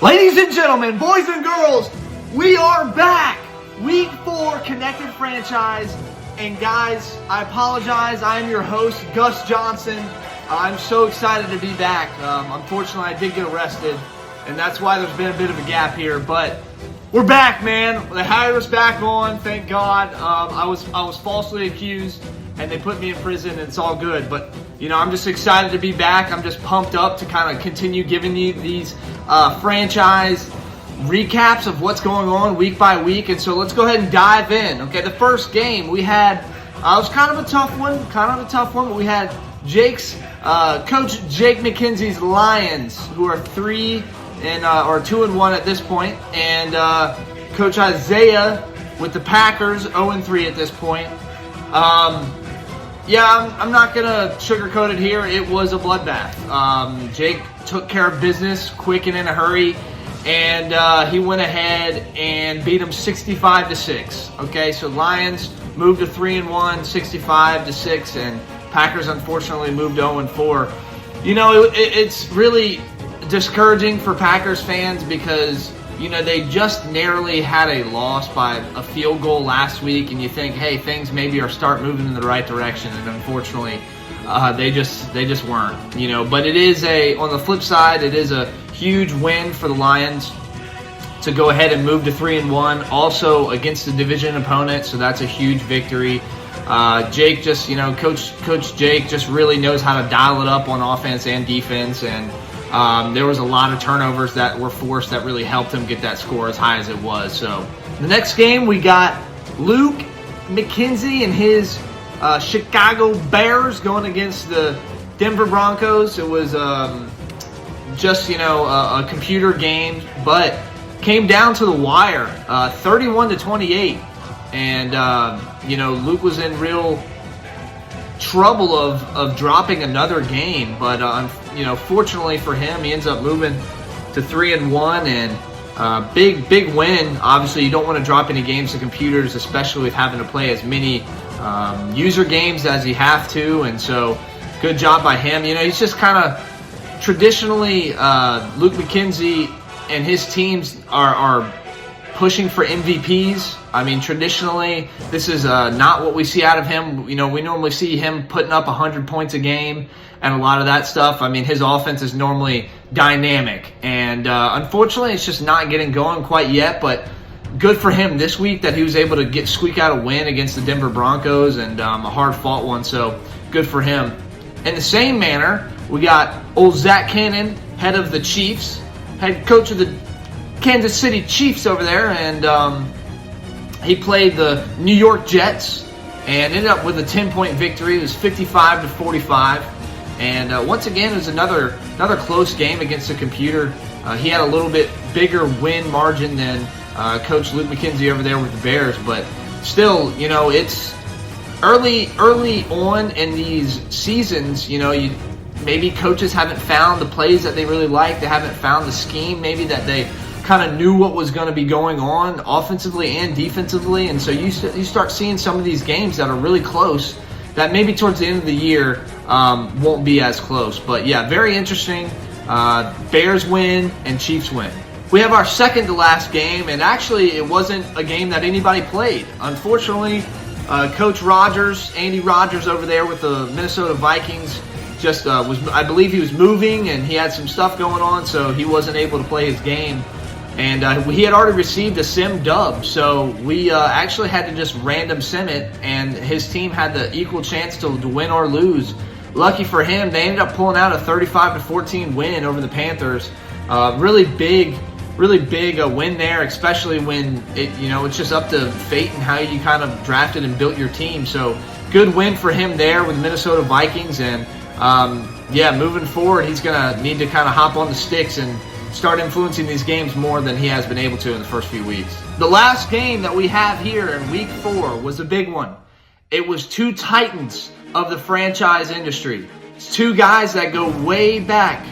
Ladies and gentlemen, boys and girls, we are back! Week 4 Connected Franchise. And guys, I apologize. I am your host, Gus Johnson. I'm so excited to be back. Unfortunately, I did get arrested, and that's why there's been a bit of a gap here. But we're back, man. They hired us back on, thank God. I was falsely accused, and they put me in prison, and it's all good. But, you know, I'm just excited to be back. I'm just pumped up to kind of continue giving you these franchise recaps of what's going on week by week. And so let's go ahead and dive in. Okay, the first game we had, it was kind of a tough one, but we had Coach Jake McKenzie's Lions, who are 2-1 at this point, and Coach Isaiah with the Packers, 0-3 at this point. I'm not gonna sugarcoat it here. It was a bloodbath. Jake took care of business quick and in a hurry, and he went ahead and beat him 65-6. Okay, so Lions moved to 3-1, 65-6, and Packers unfortunately moved 0-4. You know, it's really discouraging for Packers fans because, you know, they just narrowly had a loss by a field goal last week, and you think, hey, things maybe are start moving in the right direction, and unfortunately, they just weren't. You know, but it is on the flip side, it is a huge win for the Lions to go ahead and move to 3-1, also against the division opponent, so that's a huge victory. Jake just, you know, Coach Jake just really knows how to dial it up on offense and defense, and there was a lot of turnovers that were forced that really helped him get that score as high as it was. So the next game, we got Luke McKenzie and his Chicago Bears going against the Denver Broncos. It was just, you know, a computer game, but came down to the wire, 31-28. And, you know, Luke was in real trouble of dropping another game, but you know, fortunately for him, he ends up moving to 3-1, and big win. Obviously, you don't want to drop any games to computers, especially with having to play as many user games as you have to, and so good job by him. You know, he's just kind of traditionally Luke McKenzie and his teams are pushing for MVPs. I mean, traditionally, this is not what we see out of him. You know, we normally see him putting up 100 points a game and a lot of that stuff. I mean, his offense is normally dynamic, and unfortunately, it's just not getting going quite yet, but good for him this week that he was able to squeak out a win against the Denver Broncos, and a hard-fought one, so good for him. In the same manner, we got old Zach Cannon, head of the Chiefs, head coach of the Kansas City Chiefs over there, and he played the New York Jets and ended up with a 10-point victory. It was 55-45, and once again, it was another close game against the computer. He had a little bit bigger win margin than Coach Luke McKenzie over there with the Bears, but still, you know, it's early on in these seasons. You know, maybe coaches haven't found the plays that they really like. They haven't found the scheme maybe that they kind of knew what was going to be going on offensively and defensively, and so you start seeing some of these games that are really close that maybe towards the end of the year won't be as close. But yeah, very interesting. Bears win and Chiefs win. We have our second to last game, and actually it wasn't a game that anybody played. Unfortunately, Coach Rodgers, Andy Rodgers over there with the Minnesota Vikings, just I believe he was moving and he had some stuff going on, so he wasn't able to play his game. And he had already received a sim dub, so we actually had to just random sim it, and his team had the equal chance to win or lose. Lucky for him, they ended up pulling out a 35-14 win over the Panthers. Really big win there, especially when it's just up to fate and how you kind of drafted and built your team. So good win for him there with the Minnesota Vikings, and moving forward, he's gonna need to kind of hop on the sticks and start influencing these games more than he has been able to in the first few weeks. The last game that we have here in week 4 was a big one. It was two titans of the franchise industry. It's two guys that go way back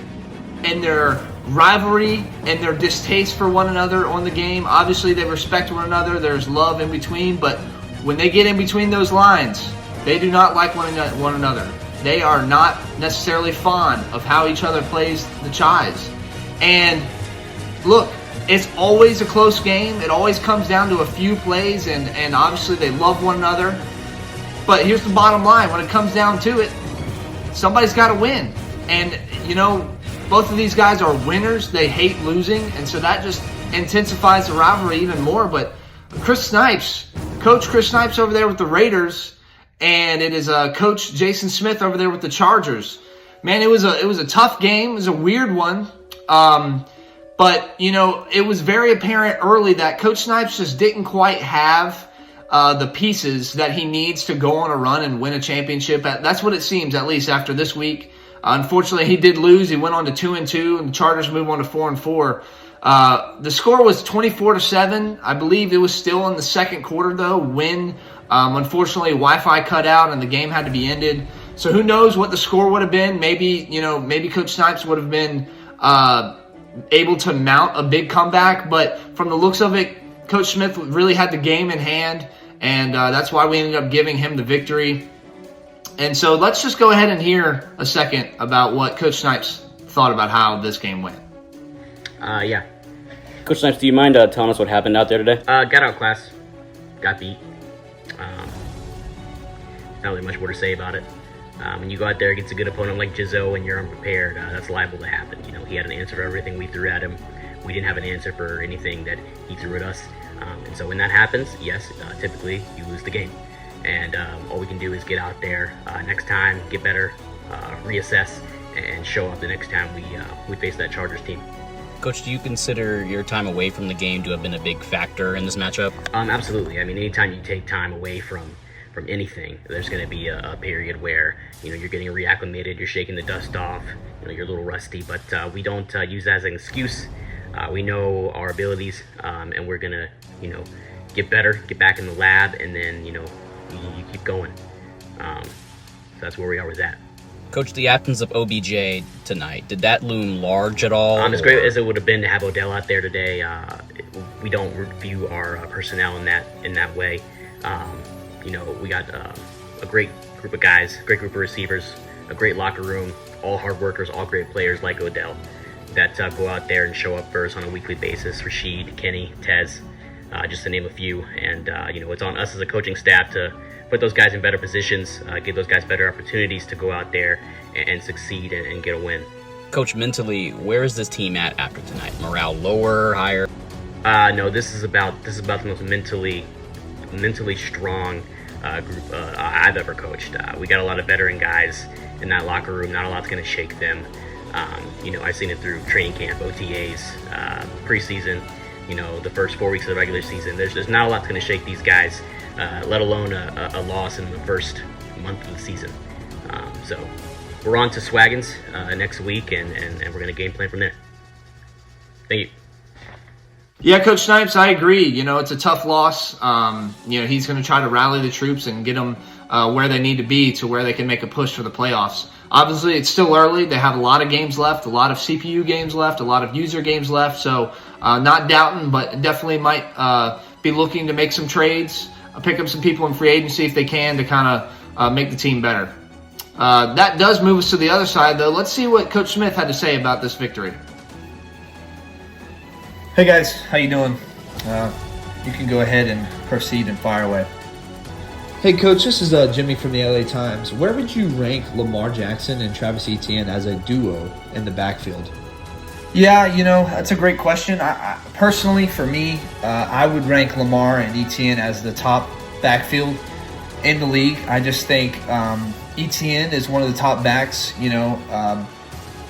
in their rivalry and their distaste for one another on the game. Obviously, they respect one another. There's love in between, but when they get in between those lines, they do not like one another. They are not necessarily fond of how each other plays the chives. And look, it's always a close game. It always comes down to a few plays, and obviously they love one another. But here's the bottom line. When it comes down to it, somebody's got to win. And, both of these guys are winners. They hate losing, and so that just intensifies the rivalry even more. But Coach Chris Snipes over there with the Raiders, and it is Coach Jason Smith over there with the Chargers. Man, it was a tough game. It was a weird one. But, it was very apparent early that Coach Snipes just didn't quite have the pieces that he needs to go on a run and win a championship. That's what it seems, at least after this week. Unfortunately, he did lose. He went on to 2-2, and the Chargers moved on to 4-4. The score was 24-7. I believe it was still in the second quarter, though, when unfortunately Wi-Fi cut out and the game had to be ended. So who knows what the score would have been? Maybe Coach Snipes would have been able to mount a big comeback. But from the looks of it, Coach Smith really had the game in hand, and that's why we ended up giving him the victory. And so let's just go ahead and hear a second about what Coach Snipes thought about how this game went. Yeah. Coach Snipes, do you mind telling us what happened out there today? Got outclassed. Got beat. Not really much more to say about it. When you go out there against a good opponent like Jizzo and you're unprepared, that's liable to happen. He had an answer for everything we threw at him. We didn't have an answer for anything that he threw at us. And so when that happens, yes, typically you lose the game. And all we can do is get out there next time, get better, reassess, and show up the next time we face that Chargers team. Coach, do you consider your time away from the game to have been a big factor in this matchup? Absolutely. I mean, anytime you take time away from anything, there's going to be a period where you're getting reacclimated, you're shaking the dust off, you're a little rusty. But we don't use that as an excuse. We know our abilities, and we're going to get better, get back in the lab, and then you keep going. So that's where we are with that. Coach, the absence of OBJ tonight, did that loom large at all? As great as it would have been to have Odell out there today, we don't view our personnel in that way. We got a great group of guys, great group of receivers, a great locker room, all hard workers, all great players like Odell that go out there and show up for us on a weekly basis. Rashid, Kenny, Tez, just to name a few. And, it's on us as a coaching staff to put those guys in better positions, give those guys better opportunities to go out there and succeed and get a win. Coach, mentally, where is this team at after tonight? Morale lower, higher? No, this is about the most mentally strong group I've ever coached. We got a lot of veteran guys in that locker room. Not a lot's going to shake them. I've seen it through training camp, OTAs, preseason, the first 4 weeks of the regular season. There's not a lot that's going to shake these guys, let alone a loss in the first month of the season. So we're on to Swaggins next week, and we're going to game plan from there. Thank you. Yeah, Coach Snipes, I agree. It's a tough loss. He's going to try to rally the troops and get them where they need to be to where they can make a push for the playoffs. Obviously, it's still early. They have a lot of games left, a lot of CPU games left, a lot of user games left. So not doubting, but definitely might be looking to make some trades, pick up some people in free agency if they can to kind of make the team better. That does move us to the other side, though. Let's see what Coach Smith had to say about this victory. Hey guys, how you doing? You can go ahead and proceed and fire away. Hey Coach, this is Jimmy from the LA Times. Where would you rank Lamar Jackson and Travis Etienne as a duo in the backfield? Yeah, that's a great question. I personally, for me, I would rank Lamar and Etienne as the top backfield in the league. I just think Etienne is one of the top backs,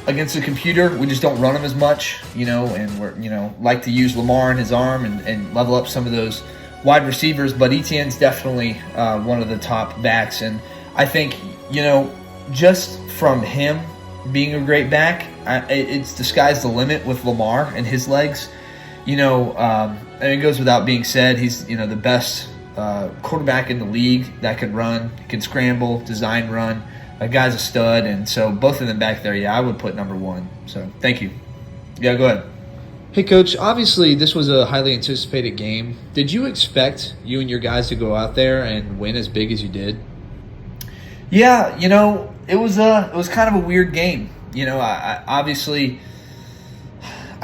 against the computer. We just don't run him as much, and we're, like to use Lamar in his arm and level up some of those wide receivers. But Etienne's definitely one of the top backs. And I think, just from him being a great back, it's the sky's the limit with Lamar and his legs. And it goes without being said, he's, the best quarterback in the league that can run, can scramble, design run. That guy's a stud, and so both of them back there, I would put number one. So thank you. Yeah, go ahead. Hey, Coach, obviously this was a highly anticipated game. Did you expect you and your guys to go out there and win as big as you did? Yeah, it was kind of a weird game. I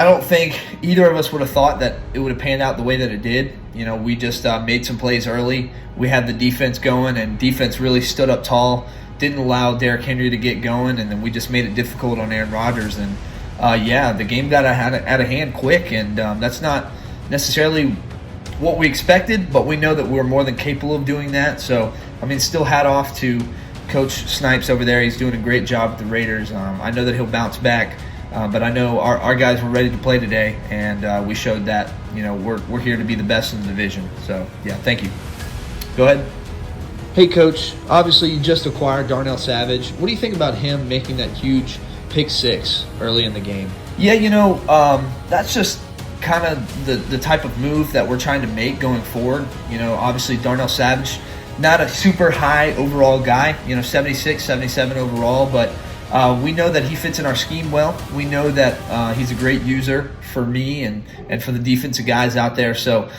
I don't think either of us would have thought that it would have panned out the way that it did. We just made some plays early. We had the defense going, and defense really stood up tall, didn't allow Derrick Henry to get going, and then we just made it difficult on Aaron Rodgers. And, the game got out of hand quick, and that's not necessarily what we expected, but we know that we're more than capable of doing that. So, still hat off to Coach Snipes over there. He's doing a great job with the Raiders. I know that he'll bounce back. But I know our guys were ready to play today, and we showed that we're here to be the best in the division. So, yeah, thank you. Go ahead. Hey, Coach, obviously you just acquired Darnell Savage. What do you think about him making that huge pick six early in the game? Yeah, that's just kind of the type of move that we're trying to make going forward. Obviously Darnell Savage, not a super high overall guy, 76, 77 overall, but we know that he fits in our scheme well. We know that he's a great user for me and for the defensive guys out there. So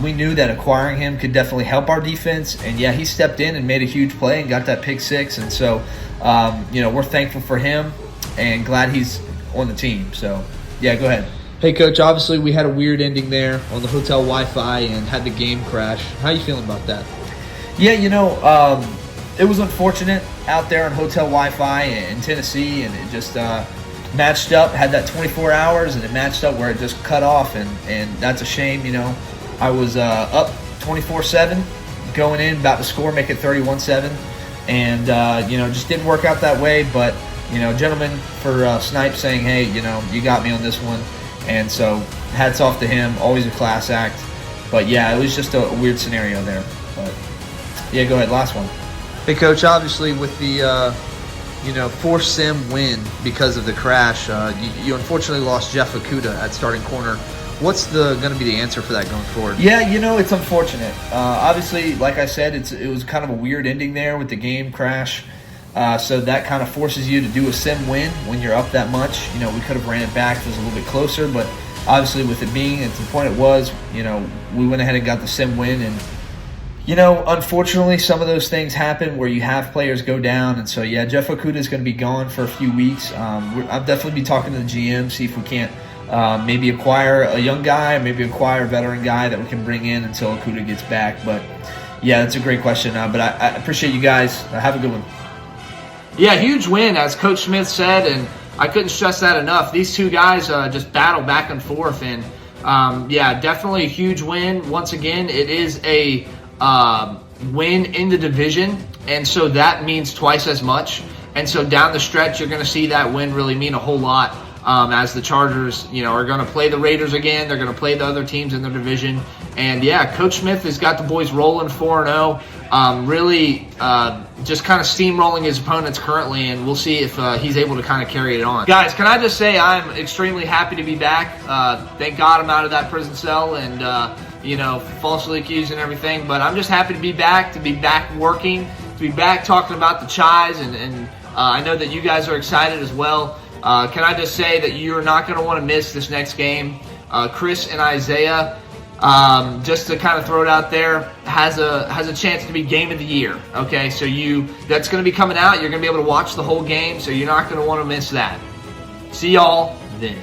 we knew that acquiring him could definitely help our defense. And, yeah, he stepped in and made a huge play and got that pick six. And so, we're thankful for him and glad he's on the team. So, yeah, go ahead. Hey, Coach, obviously we had a weird ending there on the hotel Wi-Fi and had the game crash. How are you feeling about that? Yeah, it was unfortunate out there on hotel Wi-Fi in Tennessee, and it just matched up, had that 24 hours, and it matched up where it just cut off, and that's a shame. I was up 24/7 going in, about to score, make it 31-7, and just didn't work out that way. But gentlemen, for Snipes saying, hey, you got me on this one, and so hats off to him. Always a class act. But yeah, it was just a weird scenario there. But yeah, go ahead, last one. Hey, Coach, obviously with the, forced sim win because of the crash, you unfortunately lost Jeff Okudah at starting corner. What's going to be the answer for that going forward? Yeah, it's unfortunate. Obviously, like I said, it was kind of a weird ending there with the game crash. So that kind of forces you to do a sim win when you're up that much. We could have ran it back if it was a little bit closer, but obviously with it being at the point it was, we went ahead and got the sim win. And unfortunately, some of those things happen where you have players go down. And so, yeah, Jeff Okudah is going to be gone for a few weeks. I'll definitely be talking to the GM, see if we can't maybe acquire a young guy, maybe acquire a veteran guy that we can bring in until Okudah gets back. But, yeah, that's a great question. But I appreciate you guys. Have a good one. Yeah, huge win, as Coach Smith said, and I couldn't stress that enough. These two guys just battle back and forth, and, definitely a huge win. Once again, it is a win in the division, and so that means twice as much. And so down the stretch, you're going to see that win really mean a whole lot as the Chargers, are going to play the Raiders again. They're going to play the other teams in their division. And, yeah, Coach Smith has got the boys rolling 4-0, really just kind of steamrolling his opponents currently, and we'll see if he's able to kind of carry it on. Guys, can I just say I'm extremely happy to be back. Thank God I'm out of that prison cell and falsely accused and everything. But I'm just happy to be back working, to be back talking about the Chis, and I know that you guys are excited as well. Can I just say that you're not going to want to miss this next game. Chris and Isaiah, just to kind of throw it out there, has a chance to be game of the year. Okay, so that's going to be coming out. You're going to be able to watch the whole game, so you're not going to want to miss that. See y'all then.